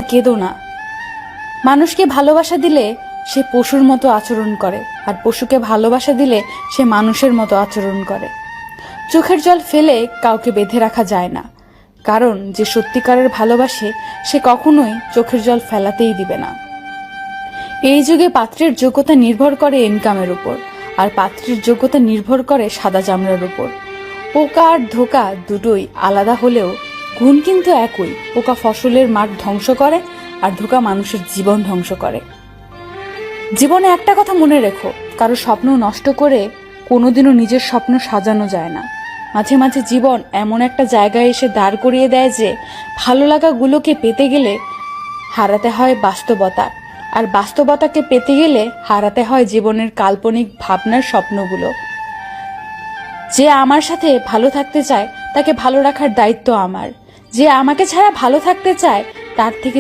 কেঁদো না। মানুষকে ভালোবাসা দিলে সে পশুর মতো আচরণ করে, আর পশুকে ভালোবাসা দিলে সে মানুষের মতো আচরণ করে। চোখের জল ফেলে কাউকে বেঁধে রাখা যায় না, কারণ যে সত্যিকারের ভালোবাসে সে কখনোই চোখের জল ফেলাতেই দিবে না। এই যুগে পাত্রের যোগ্যতা নির্ভর করে ইনকামের উপর, আর পাত্রের যোগ্যতা নির্ভর করে সাদা চামড়ার উপর। পোকা আর ধোকা দুটোই আলাদা হলেও গুণ কিন্তু একই। পোকা ফসলের মাঠ ধ্বংস করে, আর ধোকা মানুষের জীবন ধ্বংস করে। জীবনে একটা কথা মনে রেখো, কারো স্বপ্ন নষ্ট করে কোনোদিনও নিজের স্বপ্ন সাজানো যায় না। মাঝে মাঝে জীবন এমন একটা জায়গায় এসে দাঁড় করিয়ে দেয় যে ভালো লাগাগুলোকে পেতে গেলে হারাতে হয় বাস্তবতা, আর বাস্তবতাকে পেতে গেলে হারাতে হয় জীবনের কাল্পনিক ভাবনার স্বপ্নগুলো। যে আমার সাথে ভালো থাকতে চায় তাকে ভালো রাখার দায়িত্ব আমার। যে আমাকে ছাড়া ভালো থাকতে চায় তার থেকে